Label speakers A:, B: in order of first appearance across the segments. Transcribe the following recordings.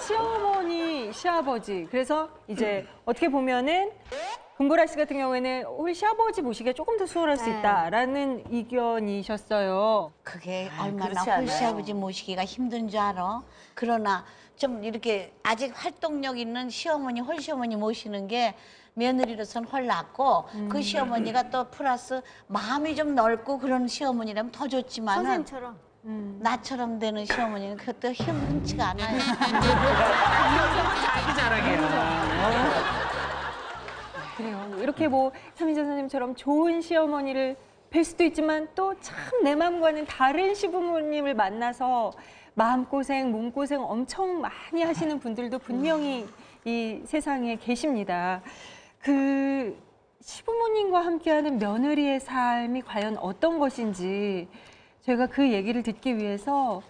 A: 시어머니, 시아버지. 그래서 이제 어떻게 보면은 금보라 씨 같은 경우에는 우리 시아버지 모시기가 조금 더 수월할 수 있다라는 의견이셨어요.
B: 그게 얼마나
C: 그렇지 않아요.
B: 홀시아버지 모시기가 힘든 줄 알아? 그러나 좀 이렇게 아직 활동력 있는 시어머니, 홀시어머니 모시는 게 며느리로서는 훨 낫고 그 시어머니가 또 플러스 마음이 좀 넓고 그런 시어머니라면 더 좋지만은
D: 선생님처럼.
B: 나처럼 되는 시어머니는 그것도 흔치가 않아요.
C: 자기 자랑이에요.
A: 그래요. 이렇게 뭐 삼희자 선생님처럼 좋은 시어머니를 뵐 수도 있지만 또 참 내 마음과는 다른 시부모님을 만나서 마음고생, 몸고생 엄청 많이 하시는 분들도 분명히 이 세상에 계십니다. 그 시부모님과 함께하는 며느리의 삶이 과연 어떤 것인지 저희가 그 얘기를 듣기 위해서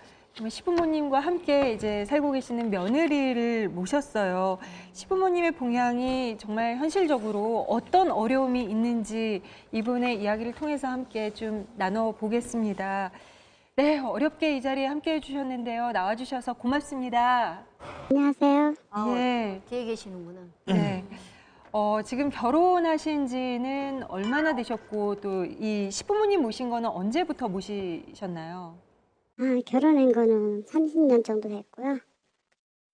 A: 시부모님과 함께 이제 살고 계시는 며느리를 모셨어요. 시부모님의 봉양이 정말 현실적으로 어떤 어려움이 있는지 이분의 이야기를 통해서 함께 좀 나눠보겠습니다. 네, 어렵게 이 자리에 함께 해주셨는데요. 나와주셔서 고맙습니다.
E: 안녕하세요.
A: 예.
D: 뒤에 계시는구나.
A: 네. 지금 결혼하신 지는 얼마나 되셨고 또 이 시부모님 모신 거는 언제부터 모시셨나요?
E: 결혼한 거는 30년 정도 됐고요.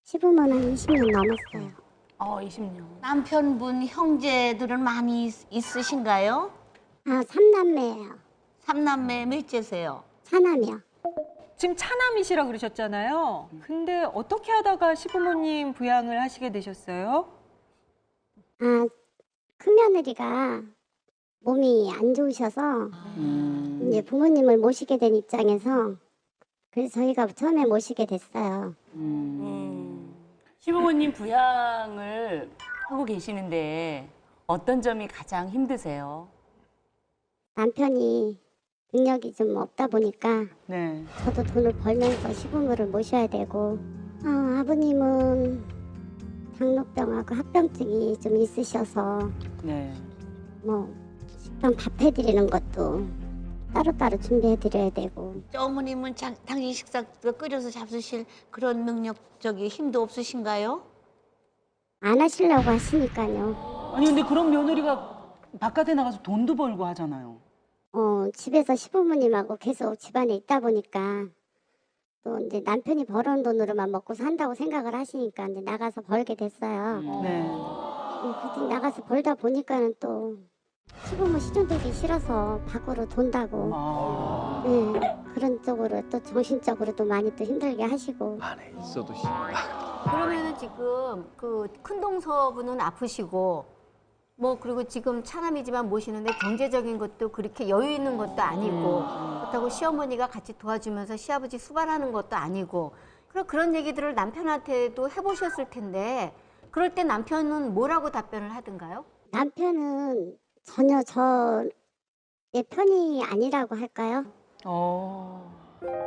E: 시부모는 한 20년 넘었어요.
D: 20년.
B: 남편분 형제들은 많이 있으신가요?
E: 삼남매예요.
B: 삼남매 몇째세요?
E: 차남이요.
A: 지금 차남이시라 그러셨잖아요. 근데 어떻게 하다가 시부모님 부양을 하시게 되셨어요?
E: 큰며느리가 몸이 안 좋으셔서 이제 부모님을 모시게 된 입장에서 그래서 저희가 처음에 모시게 됐어요.
C: 시부모님 부양을 하고 계시는데 어떤 점이 가장 힘드세요?
E: 남편이 능력이 좀 없다 보니까
C: 네.
E: 저도 돈을 벌면서 시부모를 모셔야 되고 아버님은 당뇨병하고 합병증이 좀 있으셔서
C: 네.
E: 뭐 식당 밥 해드리는 것도 따로따로 준비해드려야 되고
B: 어머님은 당신 식사 끓여서 잡수실 그런 능력 힘도 없으신가요?
E: 안 하시려고 하시니까요.
F: 아니 근데 그런 며느리가 바깥에 나가서 돈도 벌고 하잖아요.
E: 집에서 시부모님하고 계속 집안에 있다 보니까 또 이제 남편이 벌어온 돈으로만 먹고 산다고 생각을 하시니까 이제 나가서 벌게 됐어요.
F: 네.
E: 그때 나가서 벌다 보니까는 또 시부모 시중 들기 싫어서 밖으로 돈다고 네, 그런 쪽으로 또 정신적으로도 많이 또 힘들게 하시고
G: 안에 있어도
D: 그러면은 지금 그 큰동서분은 아프시고 뭐 그리고 지금 차남이지만 모시는데 경제적인 것도 그렇게 여유 있는 것도 아니고 그렇다고 시어머니가 같이 도와주면서 시아버지 수발하는 것도 아니고 그런 얘기들을 남편한테도 해보셨을 텐데 그럴 때 남편은 뭐라고 답변을 하던가요?
E: 남편은 전혀 저의 편이 아니라고 할까요?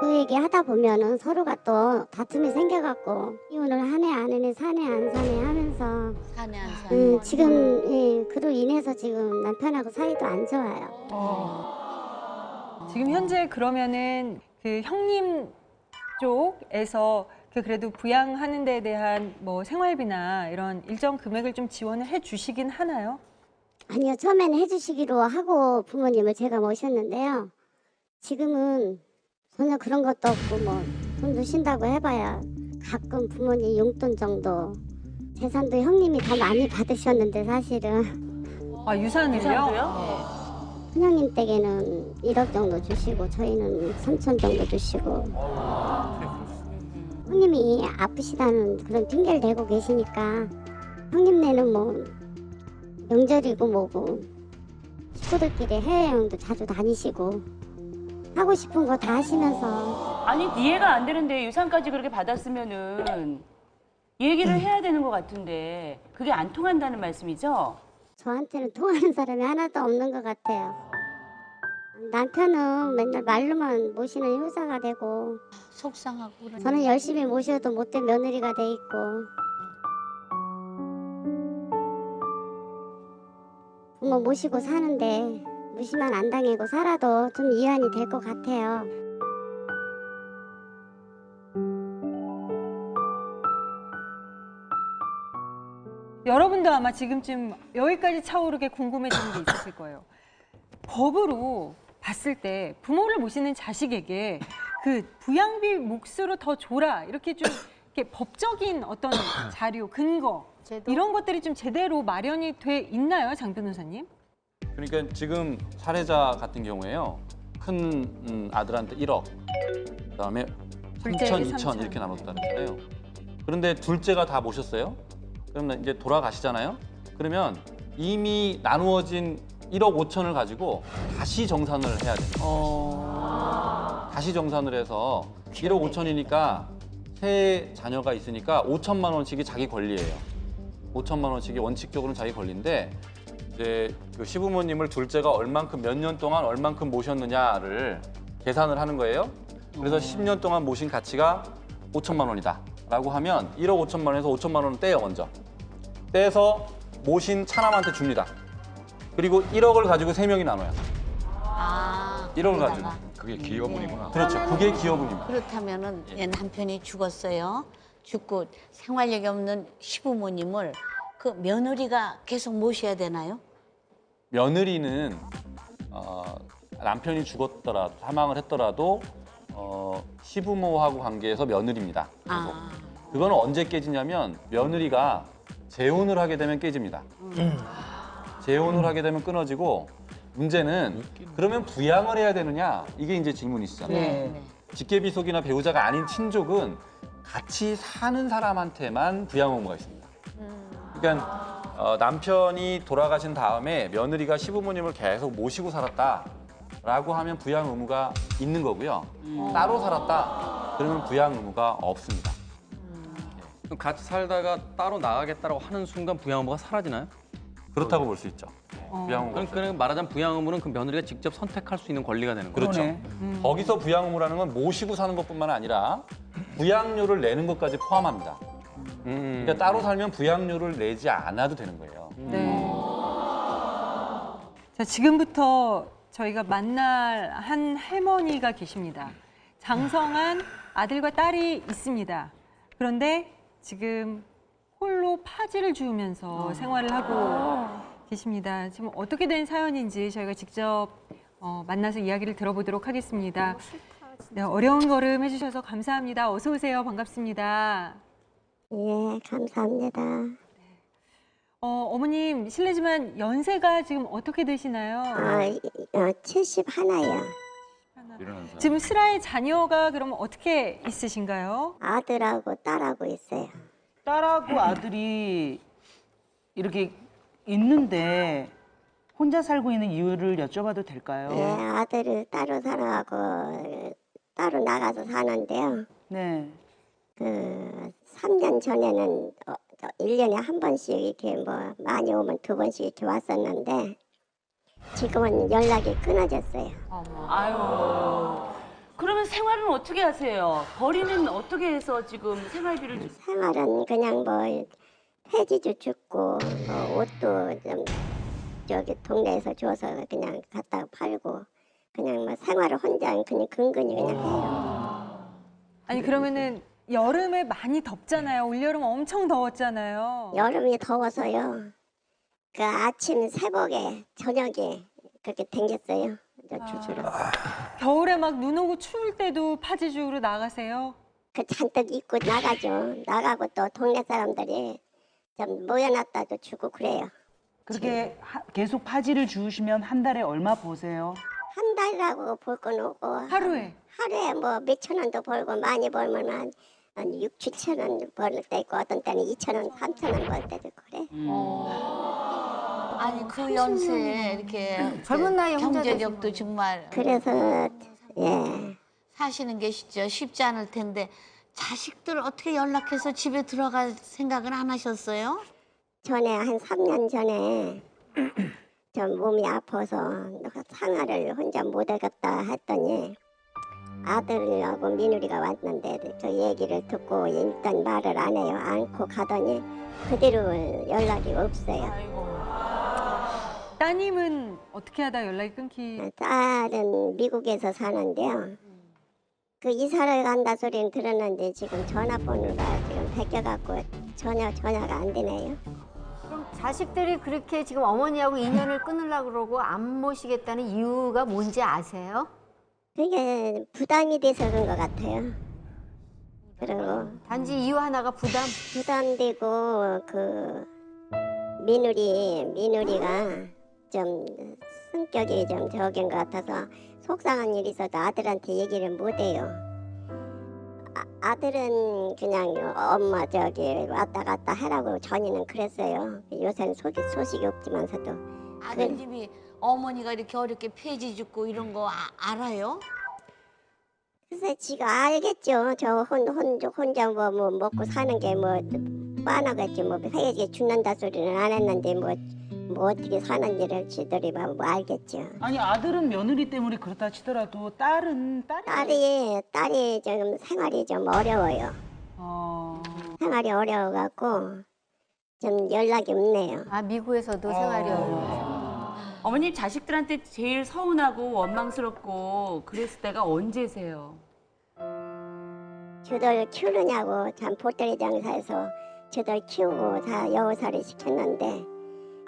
E: 그 얘기 하다 보면은 서로가 또 다툼이 생겨갖고 이혼을 하네 안 하네 사네 안 사네 하면서
B: 사내 안 사내.
E: 지금 그로 인해서 지금 남편하고 사이도 안 좋아요.
A: 지금 현재 그러면은 그 형님 쪽에서 그래도 부양하는 데 대한 뭐 생활비나 이런 일정 금액을 좀 지원을 해 주시긴 하나요?
E: 아니요, 처음에는 해주시기로 하고 부모님을 제가 모셨는데요. 지금은 전혀 그런 것도 없고 뭐 돈 주신다고 해봐야 가끔 부모님 용돈 정도. 재산도 형님이 더 많이 받으셨는데 사실은
A: 유산을요?
E: 큰형님 댁에는 1억 정도 주시고 저희는 3천 정도 주시고 형님이 아프시다는 그런 핑계를 대고 계시니까 형님네는 뭐 명절이고 뭐고 식구들끼리 해외여행도 자주 다니시고 하고 싶은 거 다 하시면서
C: 아니 이해가 안 되는데 유산까지 그렇게 받았으면은 얘기를 해야 되는 것 같은데 그게 안 통한다는 말씀이죠?
E: 저한테는 통하는 사람이 하나도 없는 것 같아요. 남편은 맨날 말로만 모시는 효자가 되고
B: 속상하고 그러네.
E: 저는 열심히 모셔도 못된 며느리가 돼 있고 부모 모시고 사는데 무시만 안 당하고 살아도 좀 이완이 될 것 같아요.
A: 여러분도 아마 지금쯤 여기까지 차오르게 궁금해지는 게 있으실 거예요. 법으로 봤을 때 부모를 모시는 자식에게 그 부양비 몫으로 더 줘라 이렇게 좀 이렇게 법적인 어떤 자료, 근거
D: 제도?
A: 이런 것들이 좀 제대로 마련이 돼 있나요, 장 변호사님?
G: 그러니까 지금 사례자 같은 경우에요. 큰 아들한테 1억, 그다음에 3천,
A: 둘째에게
G: 2천
A: 3천.
G: 이렇게 나눴다 그랬잖아요. 그런데 둘째가 다 모셨어요. 그러면 이제 돌아가시잖아요. 그러면 이미 나누어진 1억 5천을 가지고 다시 정산을 해야 돼요. 다시 정산을 해서 1억 5천이니까 세 자녀가 있으니까 5천만 원씩이 자기 권리예요. 5천만 원씩이 원칙적으로는 자기 권리인데 이제 그 시부모님을 둘째가 얼만큼 몇 년 동안 얼만큼 모셨느냐를 계산을 하는 거예요. 그래서 10년 동안 모신 가치가 5천만 원이다라고 하면 1억 5천만 원에서 5천만 원을 떼요 먼저. 떼서 모신 차남한테 줍니다. 그리고 1억을 가지고 3명이 나눠요.
B: 아,
G: 1억을
B: 거기다가.
G: 가지고.
H: 그게 기여분이구나.
G: 그렇죠. 그게 기여분입니다.
B: 그렇다면은 얘 남편이 죽었어요. 죽고 생활력이 없는 시부모님을 그 며느리가 계속 모셔야 되나요?
G: 며느리는 남편이 죽었더라도 사망을 했더라도 시부모하고 관계에서 며느리입니다. 계속.
B: 아,
G: 그거는 언제 깨지냐면 며느리가 재혼을 하게 되면 깨집니다. 재혼을 하게 되면 끊어지고 문제는 그러면 부양을 해야 되느냐 이게 이제 질문이시잖아요.
B: 네.
G: 직계비속이나 배우자가 아닌 친족은 같이 사는 사람한테만 부양 의무가 있습니다. 그러니까 남편이 돌아가신 다음에 며느리가 시부모님을 계속 모시고 살았다라고 하면 부양 의무가 있는 거고요. 따로 살았다 그러면 부양 의무가 없습니다.
H: 그럼 같이 살다가 따로 나가겠다고 하는 순간 부양 의무가 사라지나요?
G: 그렇다고 볼 수 있죠. 부양 의무가
H: 그러니까 말하자면 부양 의무는 그 며느리가 직접 선택할 수 있는 권리가 되는 거죠.
G: 그렇죠.
F: 그러네.
G: 거기서 부양 의무라는 건 모시고 사는 것뿐만 아니라 부양료를 내는 것까지 포함합니다. 그러니까 따로 살면 부양료를 내지 않아도 되는 거예요.
A: 네. 자, 지금부터 저희가 만날 한 할머니가 계십니다. 장성한 아들과 딸이 있습니다. 그런데 지금 홀로 파지를 주우면서 생활을 하고 계십니다. 지금 어떻게 된 사연인지 저희가 직접 만나서 이야기를 들어보도록 하겠습니다. 네, 어려운 걸음 해주셔서 감사합니다. 어서 오세요. 반갑습니다.
E: 예, 감사합니다.
A: 어머님 실례지만 연세가 지금 어떻게 되시나요?
E: 71이요.
H: 일어나는 사람.
A: 지금 슬아의 자녀가 그럼 어떻게 있으신가요?
E: 아들하고 딸하고 있어요.
F: 딸하고 아들이 이렇게 있는데 혼자 살고 있는 이유를 여쭤봐도 될까요?
E: 예, 아들을 따로 살아가고 따로 나가서 사는데요.
F: 네.
E: 그 3년 전에는 1년에 한 번씩 이렇게 뭐 많이 오면 2번씩 이렇게 왔었는데 지금은 연락이 끊어졌어요.
C: 아유. 그러면 생활은 어떻게 하세요? 벌이는 어떻게 해서 지금 생활비를
E: 생활은 그냥 뭐 폐지도 줍고 뭐 옷도 좀 저기 동네에서 줘서 그냥 갖다가 팔고 그냥 뭐 생활을 혼자 그냥 근근히 그냥 해요.
A: 아니 그러면은 여름에 많이 덥잖아요. 올여름 엄청 더웠잖아요.
E: 여름이 더워서요. 그 아침 새벽에 저녁에 그렇게 댕겼어요. 저 주주로.
A: 겨울에 막 눈 오고 추울 때도 파지 주우러 나가세요?
E: 그 잔뜩 입고 나가죠. 나가고 또 동네 사람들이 좀 모여놨다도 주고 그래요.
F: 그렇게 계속 파지를 주우시면 한 달에 얼마 버세요?
E: 한 달이라고 볼 건 없고
A: 하루에?
E: 하루에 뭐 몇천 원도 벌고 많이 벌면 한 6, 7천 원 벌 때 있고 어떤 때는 2천 원, 3천 원 벌 때도 그래.
B: 아니 그 연세에 이렇게
D: 젊은 나이에 혼자
B: 경제력도 정말
E: 그래서 예.
B: 사시는 게 쉽지 않을 텐데 자식들 어떻게 연락해서 집에 들어갈 생각은 안 하셨어요?
E: 전에 한 3년 전에 좀 몸이 아파서 상하를 혼자 못 하겠다 했더니 아들하고 며느리가 왔는데 저 얘기를 듣고 일단 말을 안 해요. 안고 가더니 그대로 연락이 없어요.
A: 따님은 어떻게 하다 연락이 끊기?
E: 딸은 미국에서 사는데요. 그 이사를 간다 소리는 들었는데 지금 전화번호가 지금 바뀌어갖고 전화가 안 되네요.
D: 자식들이 그렇게 지금 어머니하고 인연을 끊으려고 그러고 안 모시겠다는 이유가 뭔지 아세요?
E: 그게 부담이 돼서 그런 것 같아요. 그리고
D: 단지 이유 하나가
E: 부담되고 그 며느리가 좀 성격이 좀 적은 것 같아서 속상한 일이 있어도 아들한테 얘기를 못 해요. 아들은 그냥 엄마 저기 왔다 갔다 하라고 전에는 그랬어요. 요새는 소식이 없지만서도.
B: 아드님이 어머니가 이렇게 어렵게 폐지 죽고 이런 거 알아요?
E: 글쎄 지가 알겠죠. 저 혼자 뭐 먹고 사는 게 뭐 뻔하겠지. 뭐 회에 죽는다 소리는 안 했는데 뭐 어떻게 사는지를 지들이 뭐 알겠죠.
F: 아니 아들은 며느리 때문에 그렇다 치더라도 딸이
E: 딸이 지금 생활이 좀 어려워요. 생활이 어려워갖고 좀 연락이 없네요.
D: 아 미국에서도 생활이 어려워서.
C: 어머님 자식들한테 제일 서운하고 원망스럽고 그랬을 때가 언제세요?
E: 저들 키우느냐고 참 보따리 장사해서 저들 키우고 다 여우살이 시켰는데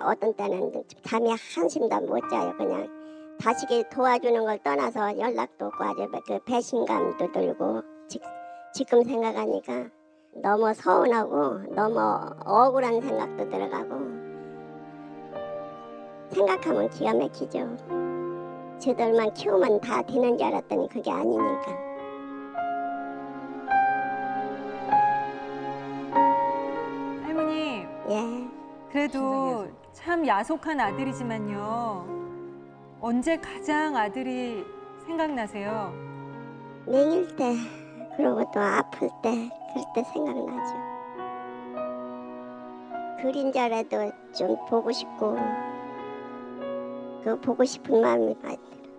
E: 어떤 때는 잠이 한숨도 못 자요. 그냥 자식이 도와주는 걸 떠나서 연락도 없고 아주 그 배신감도 들고 지금 생각하니까 너무 서운하고 너무 억울한 생각도 들어가고 생각하면 기가 막히죠. 저들만 키우면 다 되는 줄 알았더니 그게 아니니까.
A: 할머니,
E: 예.
A: 그래도 참 야속한 아들이지만요. 언제 가장 아들이 생각나세요?
E: 냉일 때 그리고 또 아플 때 그럴 때 생각나죠. 그림자라도 좀 보고 싶고 그 보고 싶은 마음이 많이 들어.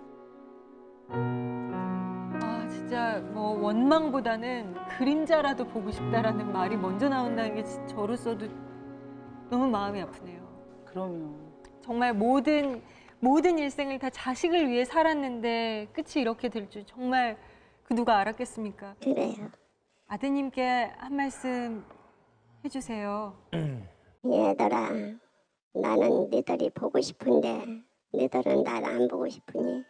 A: 아, 진짜 뭐 원망보다는 그림자라도 보고 싶다라는 말이 먼저 나온다는 게 저로서도 너무 마음이 아프네요.
F: 그럼요.
A: 정말 모든 일생을 다 자식을 위해 살았는데 끝이 이렇게 될 줄 정말 그 누가 알았겠습니까?
E: 그래요.
A: 아드님께 한 말씀 해주세요.
E: 얘들아, 나는 너희들이 보고 싶은데 너희들은 나를 안 보고 싶으니